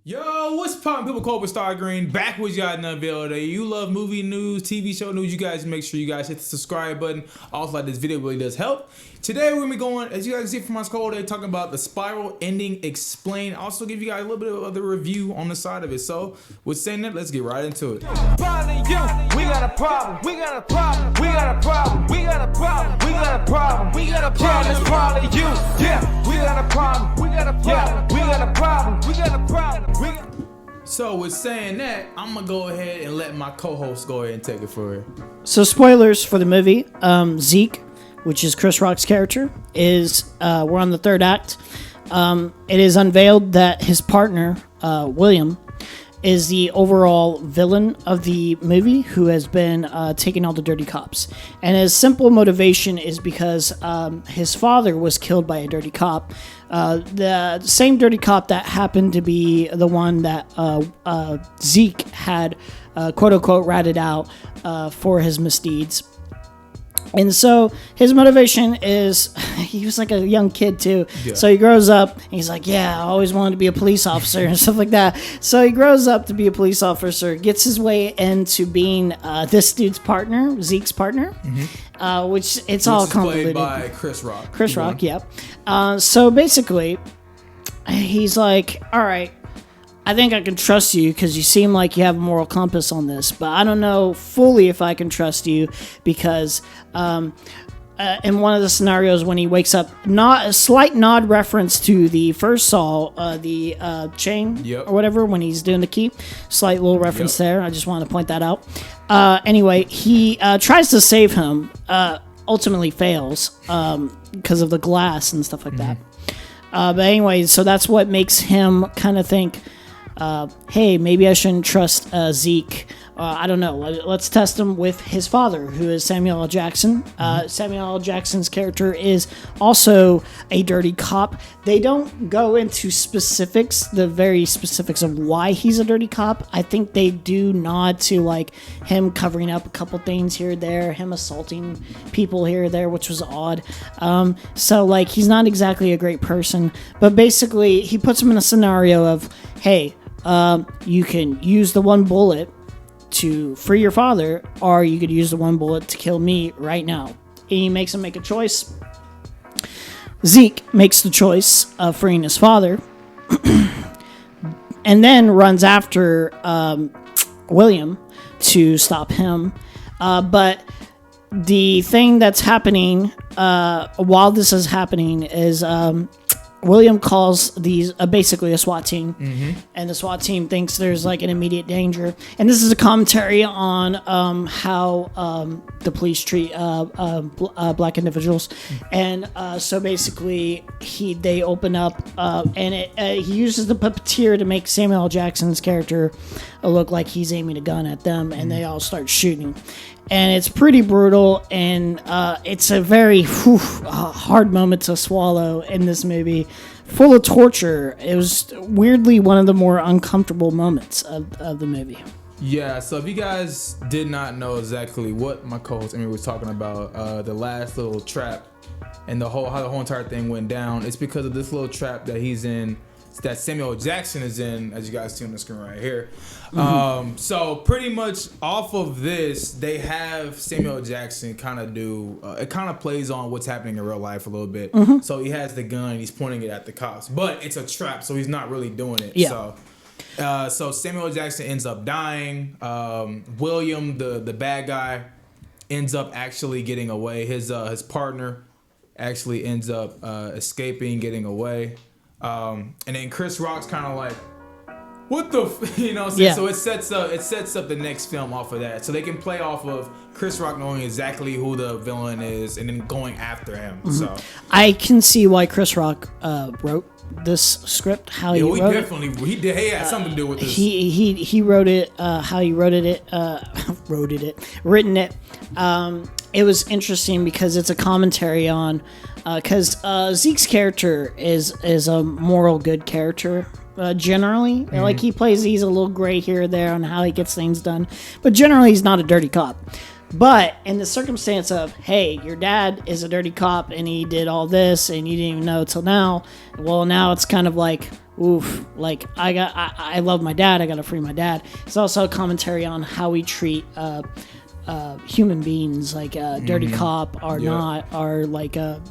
Yo, what's poppin', people? Cobra Star Green back with y'all another video today. You love movie news, TV show news, you guys make sure you guys hit the subscribe button. Also, like this video really does help. Today we're gonna be going, as you guys can see from my scroll, they're talking about the Spiral ending explained. Also give you guys a little bit of the review on the side of it. So with saying that, let's get right into it. We got a problem. We got a problem. We got a problem. We got a problem. We got a problem. We got a problem. Yeah, it's probably you. Yeah, we got a problem. We got a problem. Yeah, we got a problem. We got a problem. So with saying that, I'm gonna go ahead and let my co-host go ahead and take it for it. So spoilers for the movie. Zeke, which is Chris Rock's character, is we're on the third act. It is unveiled that his partner, William, is the overall villain of the movie who has been taking all the dirty cops. And his simple motivation is because his father was killed by a dirty cop. The same dirty cop that happened to be the one that Zeke had quote-unquote ratted out for his misdeeds. And so his motivation is, he was like a young kid too. Yeah. So he grows up and he's like, yeah, I always wanted to be a police officer and stuff like that. So he grows up to be a police officer, gets his way into being this dude's partner, Zeke's partner, which all convoluted. Played by Chris Rock. Chris Rock, yep. So basically, he's like, all right, I think I can trust you because you seem like you have a moral compass on this, but I don't know fully if I can trust you because in one of the scenarios when he wakes up, not a slight nod reference to the first Saw, the chain or whatever, when he's doing the key, slight little reference there. I just wanted to point that out. Anyway, he tries to save him, ultimately fails because of the glass and stuff like that. But anyway, so that's what makes him kind of think, hey, maybe I shouldn't trust Zeke. I don't know. Let's test him with his father, who is Samuel L. Jackson. Samuel L. Jackson's character is also a dirty cop. They don't go into specifics, the very specifics of why he's a dirty cop. I think they do nod to like him covering up a couple things here or there, him assaulting people here or there, which was odd. So like he's not exactly a great person, but basically he puts him in a scenario of, hey, you can use the one bullet to free your father, or you could use the one bullet to kill me right now. And he makes him make a choice. Zeke makes the choice of freeing his father and then runs after William to stop him. But the thing that's happening while this is happening is William calls these basically a SWAT team, and the SWAT team thinks there's like an immediate danger. And this is a commentary on how the police treat black individuals. And so basically, they open up, and he uses the puppeteer to make Samuel L. Jackson's character look like he's aiming a gun at them, and they all start shooting. And it's pretty brutal, and it's a very hard moment to swallow in this movie, full of torture. It was weirdly one of the more uncomfortable moments of the movie. Yeah, so if you guys did not know exactly what my co-host Amy was talking about, the last little trap and how the whole entire thing went down, it's because of this little trap that he's in, that Samuel Jackson is in, as you guys see on the screen right here. So pretty much off of this, they have Samuel Jackson kind of do, it kind of plays on what's happening in real life a little bit. So he has the gun, he's pointing it at the cops, but it's a trap, so he's not really doing it. Yeah. So Samuel Jackson ends up dying. William, the bad guy, ends up actually getting away. His partner actually ends up escaping, getting away. And then Chris Rock's kind of like, what the you know what I'm saying? So it sets up the next film off of that, so they can play off of Chris Rock knowing exactly who the villain is and then going after him. So I can see why Chris Rock wrote this script, how he wrote it. He had something to do with this. He wrote it, how he written it. It was interesting because it's a commentary on, because Zeke's character is a moral good character. Generally, like he's a little gray here or there on how he gets things done, but generally he's not a dirty cop. But in the circumstance of, hey, your dad is a dirty cop and he did all this and you didn't even know till now. Well, now it's kind of like, oof, like I love my dad. I got to free my dad. It's also a commentary on how we treat human beings, like a dirty cop or not, or like a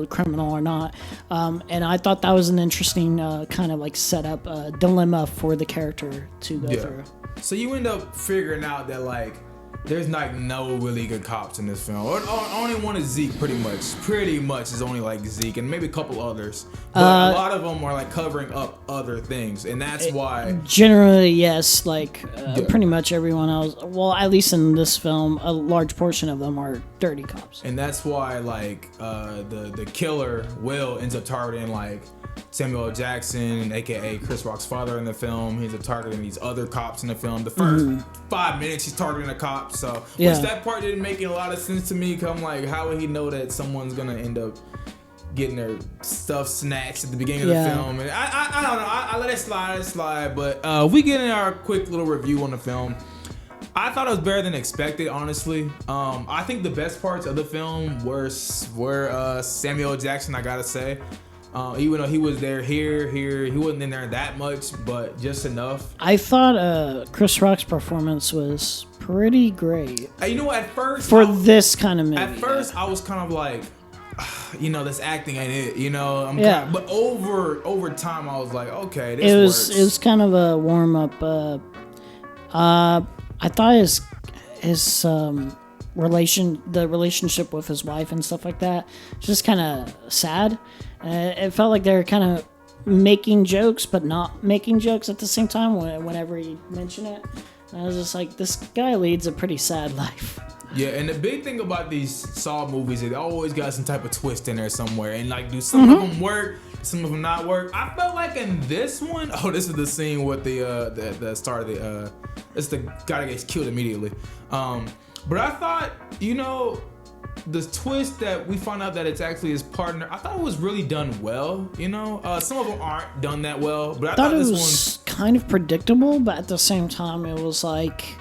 criminal or not. And I thought that was an interesting kind of like setup dilemma for the character to go through. So you end up figuring out that like there's like no really good cops in this film. Only one is Zeke, pretty much. Pretty much is only like Zeke and maybe a couple others. But a lot of them are like covering up other things, and that's why. Generally, yes. Like pretty much everyone else. Well, at least in this film, a large portion of them are dirty cops. And that's why like the killer Will ends up targeting like Samuel L. Jackson, aka Chris Rock's father in the film. He's targeting these other cops in the film. The first 5 minutes he's targeting a cop. So which that part didn't make a lot of sense to me. Cause I'm like, how would he know that someone's gonna end up getting their stuff snatched at the beginning of the film? And I don't know. I let it slide. But we get in our quick little review on the film. I thought it was better than expected, honestly. I think the best parts of the film were Samuel L. Jackson, I gotta say. Even though he was there here, he wasn't in there that much, but just enough. I thought Chris Rock's performance was pretty great. You know, at first this kind of movie. At first, I was kind of like, this acting ain't it. But over time, I was like, okay, this works. It was kind of a warm up. I thought his relationship with his wife and stuff like that, just kind of sad. It felt like they were kind of making jokes, but not making jokes at the same time whenever he mentioned it. And I was just like, this guy leads a pretty sad life. Yeah, and the big thing about these Saw movies is they always got some type of twist in there somewhere. And like, do some of them work, some of them not work? I felt like in this one, this is the scene with the start of the, it's the guy that gets killed immediately. But I thought, the twist that we found out that it's actually his partner, I thought it was really done well. Some of them aren't done that well, but I thought this it was kind of predictable, but at the same time, it was like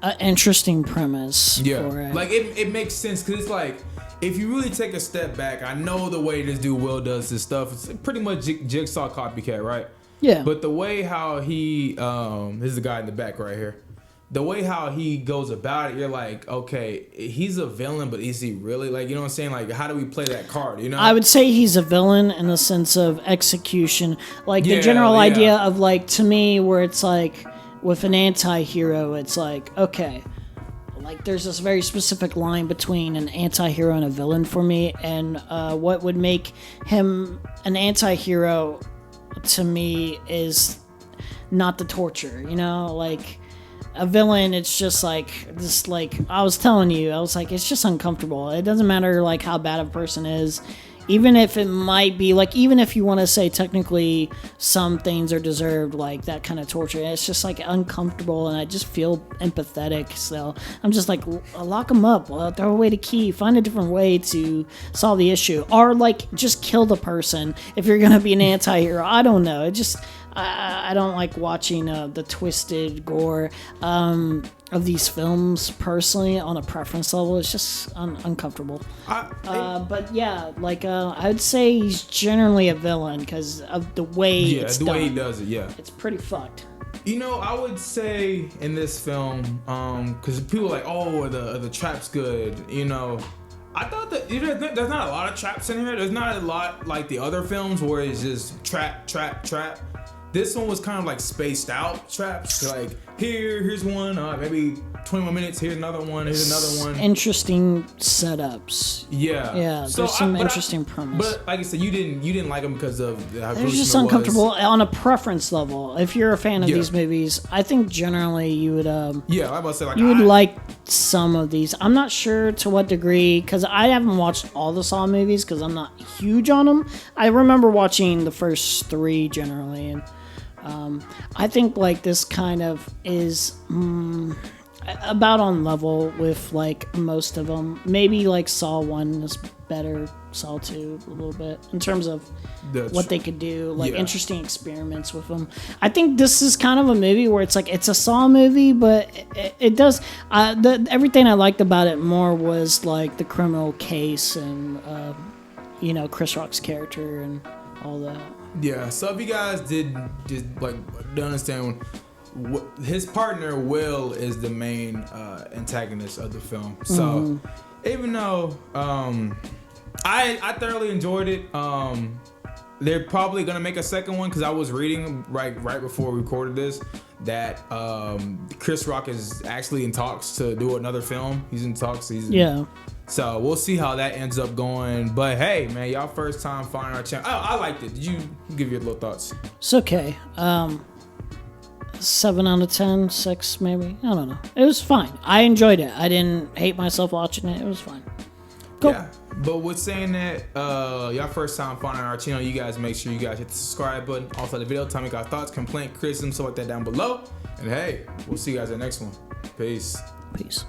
an interesting premise. For it. Like it makes sense because it's like, if you really take a step back, I know the way this dude Will does this stuff, it's pretty much Jigsaw copycat, right? Yeah. But the way how he, this is the guy in the back right here. The way how he goes about it, you're like, okay, he's a villain, but is he really? Like, you know what I'm saying? Like, how do we play that card, I would say he's a villain in the sense of execution. Like, the general idea of, like, to me, where it's like, with an anti-hero, it's like, okay, like, there's this very specific line between an anti-hero and a villain for me, and what would make him an anti-hero, to me, is not the torture, like... A villain, it's just like this. Like I was telling you, I was like, it's just uncomfortable. It doesn't matter like how bad a person is, even if it might be like, even if you want to say technically some things are deserved, like that kind of torture. It's just like uncomfortable, and I just feel empathetic. So I'm just like, lock them up, throw away the key, find a different way to solve the issue, or like just kill the person if you're gonna be an anti-hero. I don't know. It just. I don't like watching the twisted gore of these films personally on a preference level. It's just uncomfortable. But yeah, like I would say he's generally a villain because of the way it's done. Way he does it. Yeah, it's pretty fucked. I would say in this film, because people are like, oh, the trap's good. I thought that there's not a lot of traps in here. There's not a lot like the other films where it's just trap. This one was kind of like spaced out traps. Like here's one, maybe 20 more minutes. Here's another one. Here's another one. Interesting setups. Yeah. There's some interesting premise. But like I said, you didn't like them because of how gruesome it was. Just uncomfortable on a preference level. If you're a fan of these movies, I think generally you would. I'm about to say like you would like some of these. I'm not sure to what degree because I haven't watched all the Saw movies because I'm not huge on them. I remember watching the first 3 generally and. I think like this kind of is about on level with like most of them. Maybe like Saw 1 is better Saw 2 a little bit in terms of That's what they could do, like yeah. interesting experiments with them. I think this is kind of a movie where it's like it's a Saw movie, but it does everything I liked about it more was like the criminal case and Chris Rock's character and all that. Yeah, so if you guys did like don't understand, his partner Will is the main antagonist of the film. So even though I thoroughly enjoyed it, they're probably gonna make a second one because I was reading right before we recorded this that Chris Rock is actually in talks to do another film. He's in talks. Yeah. So we'll see how that ends up going. But hey, man, y'all first time finding our channel. I liked it. Did you give your little thoughts? It's okay. 7 out of 10, 6 maybe. I don't know. It was fine. I enjoyed it. I didn't hate myself watching it. It was fine. Cool. Yeah. But with saying that, y'all first time finding our channel, you guys make sure you guys hit the subscribe button. Also the video, tell me your thoughts, complaint, criticism, stuff like that down below. And hey, we'll see you guys in the next one. Peace. Peace.